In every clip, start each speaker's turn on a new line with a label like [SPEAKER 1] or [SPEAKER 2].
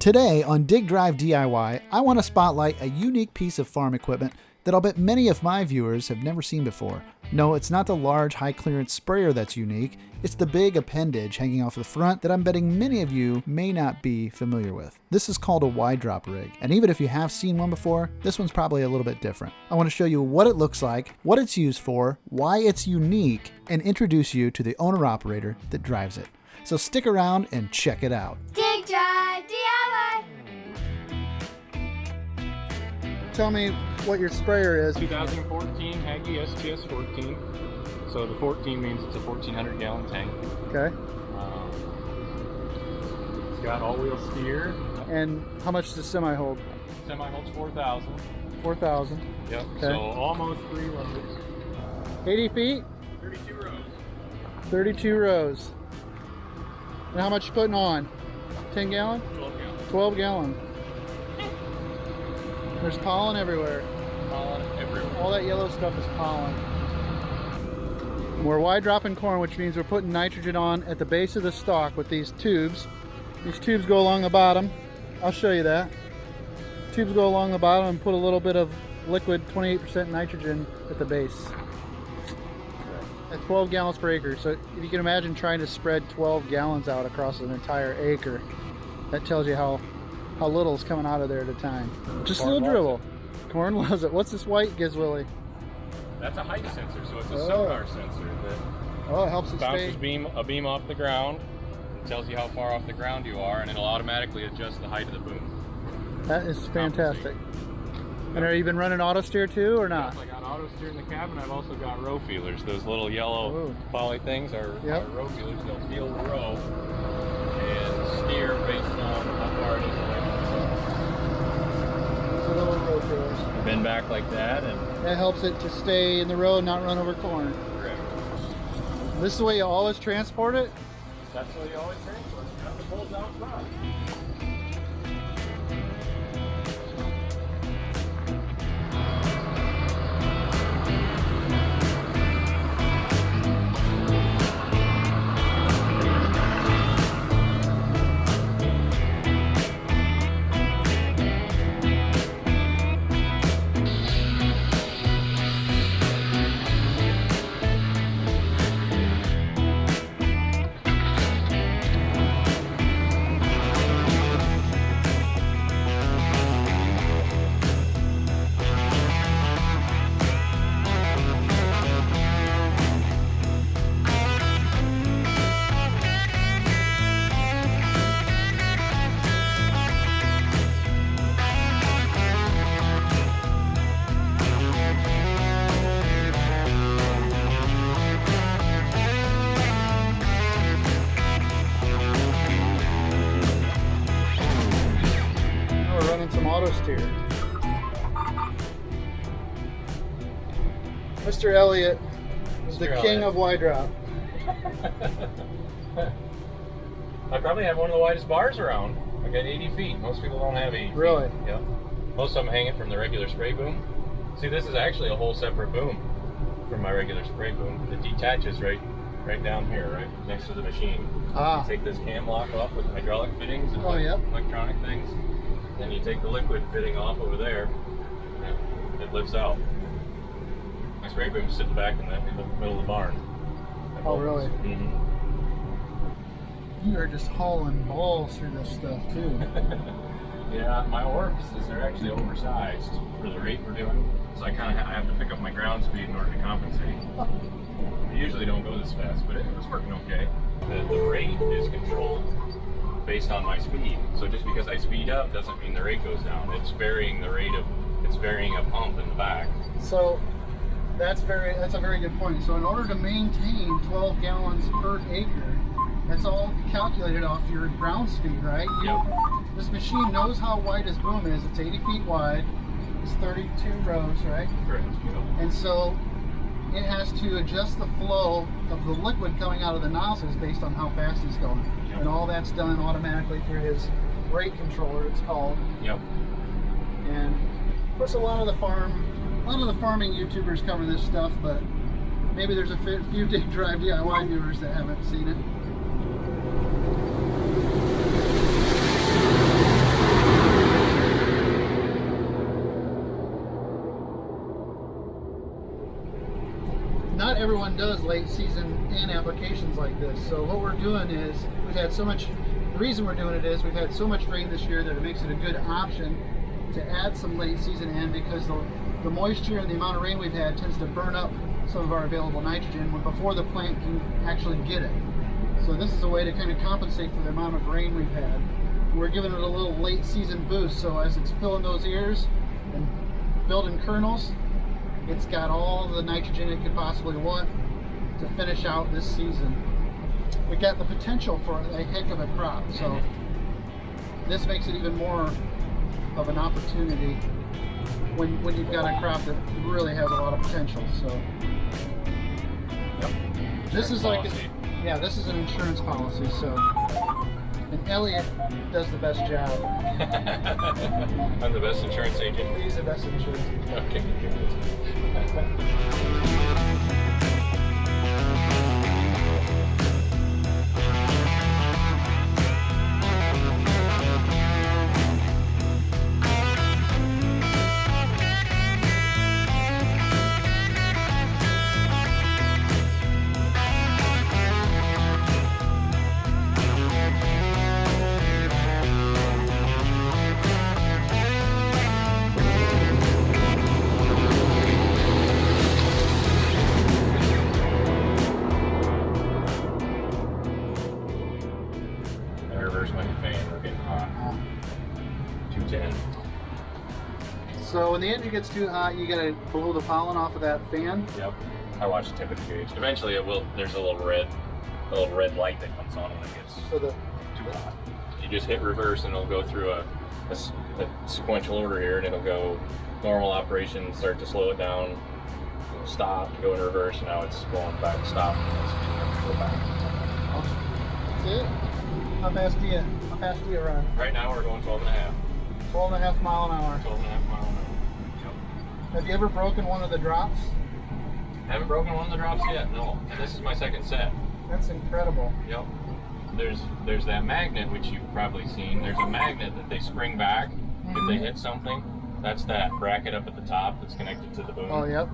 [SPEAKER 1] Today on Dig Drive DIY, I want to spotlight a unique piece of farm equipment that I'll bet many of my viewers have never seen before. No, it's not the large high-clearance sprayer that's unique, it's the big appendage hanging off the front that I'm betting many of you may not be familiar with. This is called a wide drop rig, and even if you have seen one before, this one's probably a little bit different. I want to show you what it looks like, what it's used for, why it's unique, and introduce you to the owner-operator that drives it. So stick around and check it out.
[SPEAKER 2] Dig Drive DIY.
[SPEAKER 1] Tell me what your sprayer is.
[SPEAKER 3] 2014 Hagie STS 14. So the 14 means it's a 1,400 gallon tank.
[SPEAKER 1] Okay.
[SPEAKER 3] It's got all-wheel steer.
[SPEAKER 1] And how much does the semi hold?
[SPEAKER 3] Semi holds 4,000.
[SPEAKER 1] 4,000.
[SPEAKER 3] Yep.
[SPEAKER 1] Okay.
[SPEAKER 3] So almost 3 loads.
[SPEAKER 1] 80 feet?
[SPEAKER 3] 32 rows.
[SPEAKER 1] 32 rows. And how much you putting on? 10 gallon?
[SPEAKER 3] 12 gallon.
[SPEAKER 1] 12 gallon. There's pollen everywhere.
[SPEAKER 3] Pollen everywhere.
[SPEAKER 1] All that yellow stuff is pollen. We're wide dropping corn, which means we're putting nitrogen on at the base of the stalk with these tubes. These tubes go along the bottom. I'll show you that. Tubes go along the bottom and put a little bit of liquid 28% nitrogen at the base. At 12 gallons per acre. So if you can imagine trying to spread 12 gallons out across an entire acre, that tells you how little is coming out of there at a time. Just a little dribble. Corn loves it. What's this white Gizwilly?
[SPEAKER 3] That's a height sensor, so it's a sonar sensor that
[SPEAKER 1] it helps it
[SPEAKER 3] bounces
[SPEAKER 1] stay.
[SPEAKER 3] a beam off the ground. It tells you how far off the ground you are, and it'll automatically adjust the height of the boom.
[SPEAKER 1] That is fantastic. And have you been running auto steer too, or not?
[SPEAKER 3] Yes, I got auto steer in the cabin. I've also got row feelers. Those little yellow poly things are row feelers. They'll feel the row and steer based on how far it is away.
[SPEAKER 1] So little row feelers.
[SPEAKER 3] Bend back like that, and
[SPEAKER 1] that helps it to stay in the road, not run over corn.
[SPEAKER 3] correct.
[SPEAKER 1] This is the way you always transport it?
[SPEAKER 3] That's the way you always transport it. Have the poles out front.
[SPEAKER 1] Some auto steer. Mr. Elliott is the king of wide drop.
[SPEAKER 3] I probably have one of the widest bars around. I got 80 feet. Most people don't have 80 feet.
[SPEAKER 1] Really?
[SPEAKER 3] Yeah. Most of them hang it from the regular spray boom. See, this is actually a whole separate boom from my regular spray boom. It detaches right down here, right next to the machine. You take this cam lock off with hydraulic fittings and electronic things. Then you take the liquid fitting off over there, and it lifts out. My spray boom sits back in the middle of the barn.
[SPEAKER 1] Oh, really?
[SPEAKER 3] Mm-hmm.
[SPEAKER 1] You are just hauling balls through this stuff, too.
[SPEAKER 3] Yeah, my orifices are actually oversized for the rate we're doing, so I kind of have to pick up my ground speed in order to compensate. I usually don't go this fast, but it was working okay. The rate is controlled based on my speed. So just because I speed up doesn't mean the rate goes down. It's varying the rate of, it's varying a pump in the back.
[SPEAKER 1] So that's a very good point. So in order to maintain 12 gallons per acre, that's all calculated off your ground speed, right? This machine knows how wide his boom is. It's 80 feet wide. It's 32 rows, right?
[SPEAKER 3] Correct.
[SPEAKER 1] And so it has to adjust the flow of the liquid coming out of the nozzles based on how fast he's going. And all that's done automatically through his rate controller, it's called.
[SPEAKER 3] Yep.
[SPEAKER 1] And of course a lot of the farming YouTubers cover this stuff, but maybe there's a few Dig Drive DIY viewers that haven't seen it. not everyone does late season N applications like this. So what we're doing is the reason we're doing it is we've had so much rain this year that it makes it a good option to add some late season N, because the moisture and the amount of rain we've had tends to burn up some of our available nitrogen before the plant can actually get it. So this is a way to kind of compensate for the amount of rain we've had. We're giving it a little late season boost, so as it's filling those ears and building kernels, it's got all the nitrogen it could possibly want to finish out this season. We got the potential for a heck of a crop, so this makes it even more of an opportunity when you've got a crop that really has a lot of potential. So this is like this is an insurance policy. So, and Elliot does the best job.
[SPEAKER 3] I'm the best insurance agent.
[SPEAKER 1] He's the best insurance agent.
[SPEAKER 3] Okay, good.
[SPEAKER 1] So when the engine gets too hot, you gotta blow the pollen off of that fan.
[SPEAKER 3] Yep. I watch the temperature gauge. Eventually, it will. There's a little red light that comes on when it gets too hot. You just hit reverse, and it'll go through a sequential order here, and it'll go normal operation, start to slow it down, stop, go in reverse, and now it's going back to stop, and it's speeding up to go back.
[SPEAKER 1] That's it. How fast do you run?
[SPEAKER 3] Right now, we're going 12.5.
[SPEAKER 1] 12.5 mile an hour.
[SPEAKER 3] 12.5 mile an hour.
[SPEAKER 1] Have you ever broken one of the drops?
[SPEAKER 3] Haven't broken one of the drops yet, no. And this is my second set.
[SPEAKER 1] That's incredible.
[SPEAKER 3] Yep. There's that magnet, which you've probably seen. There's a magnet that they spring back if they hit something. That's that bracket up at the top that's connected to the boom.
[SPEAKER 1] Oh, yep.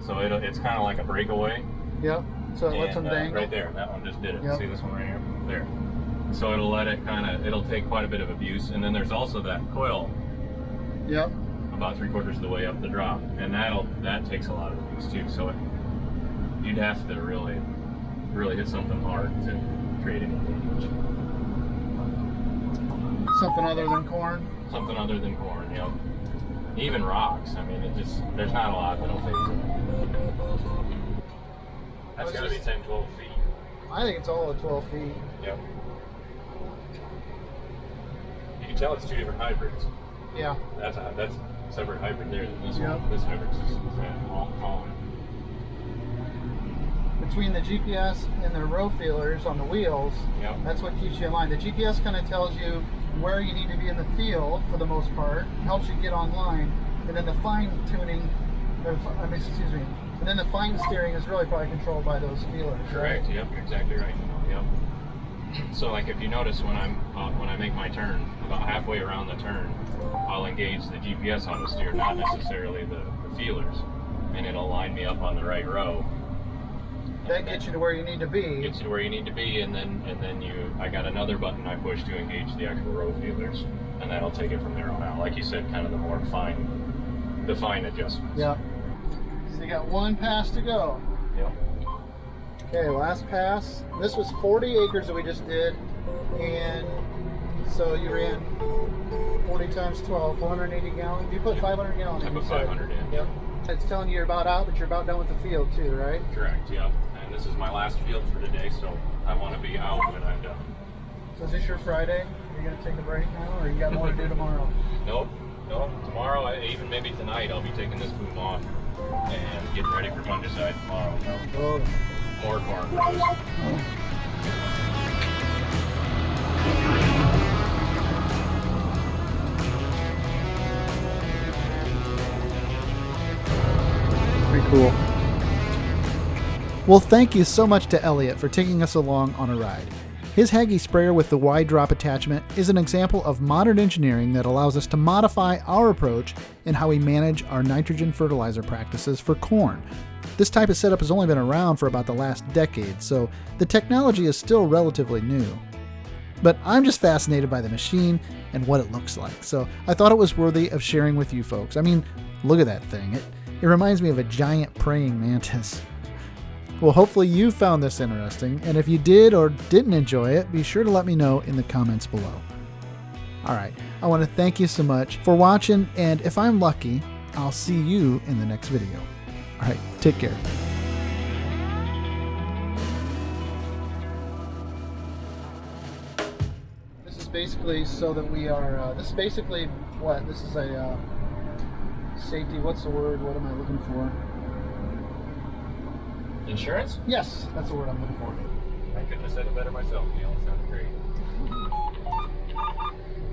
[SPEAKER 3] So it's kind of like a breakaway.
[SPEAKER 1] Yep. So it lets them dangle.
[SPEAKER 3] Right there. That one just did it.
[SPEAKER 1] Yep.
[SPEAKER 3] See this one right here? There. So it'll let it it'll take quite a bit of abuse. And then there's also that coil.
[SPEAKER 1] Yep.
[SPEAKER 3] About 3/4 of the way up the drop, and that takes a lot of abuse too. So you'd have to really hit something hard to create any damage.
[SPEAKER 1] Something other than corn.
[SPEAKER 3] Something other than corn, yep. Even rocks. I mean, there's not a lot that'll phase it. That's got to be 10, 12 feet.
[SPEAKER 1] I think it's all at 12 feet.
[SPEAKER 3] Yep. You can tell it's two different hybrids.
[SPEAKER 1] Yeah.
[SPEAKER 3] That's separate hybrid there than this
[SPEAKER 1] Yep.
[SPEAKER 3] one. This hybrid's just all column.
[SPEAKER 1] Between the GPS and the row feelers on the wheels,
[SPEAKER 3] Yep.
[SPEAKER 1] that's what keeps you in line. The GPS kind of tells you where you need to be in the field for the most part, helps you get online, and then the fine tuning, and then the fine steering is really probably controlled by those feelers.
[SPEAKER 3] Correct.
[SPEAKER 1] Right?
[SPEAKER 3] Yep. You're exactly right. Yep. So like if you notice when I make my turn, about halfway around the turn, I'll engage the GPS on the steer, not necessarily the feelers, and it'll line me up on the right row.
[SPEAKER 1] That gets you to where you need to be.
[SPEAKER 3] Gets you to where you need to be, and then I got another button I push to engage the actual row feelers, and that'll take it from there on out. Like you said, kind of the more fine adjustments.
[SPEAKER 1] Yep. So you got one pass to go.
[SPEAKER 3] Yep.
[SPEAKER 1] Okay, last pass. This was 40 acres that we just did, and so you ran 40 times 12, 480 gallons. You put 500 gallons in.
[SPEAKER 3] I put 500 in.
[SPEAKER 1] Yep. It's telling you you're about out, but you're about done with the field too, right?
[SPEAKER 3] Correct, yep. And this is my last field for today, so I want to be out when I'm done.
[SPEAKER 1] So is this your Friday? Are you going to take a break now, or you got more to do tomorrow?
[SPEAKER 3] Nope. Tomorrow, even maybe tonight, I'll be taking this boom off and getting ready for fungicide tomorrow.
[SPEAKER 1] Oh.
[SPEAKER 3] More corn rows.
[SPEAKER 1] Pretty cool. Well, thank you so much to Elliot for taking us along on a ride. His Hagie sprayer with the wide drop attachment is an example of modern engineering that allows us to modify our approach in how we manage our nitrogen fertilizer practices for corn. This type of setup has only been around for about the last decade, so the technology is still relatively new. But I'm just fascinated by the machine and what it looks like, so I thought it was worthy of sharing with you folks. I mean, look at that thing. It reminds me of a giant praying mantis. Well, hopefully you found this interesting, and if you did or didn't enjoy it, be sure to let me know in the comments below. Alright, I want to thank you so much for watching, and if I'm lucky, I'll see you in the next video. Alright, take care. This is basically so that we are, this is basically what? This is a safety, what's the word? What am I looking for?
[SPEAKER 3] Insurance?
[SPEAKER 1] Yes, that's the word I'm looking for.
[SPEAKER 3] I couldn't have said it better myself, Neil.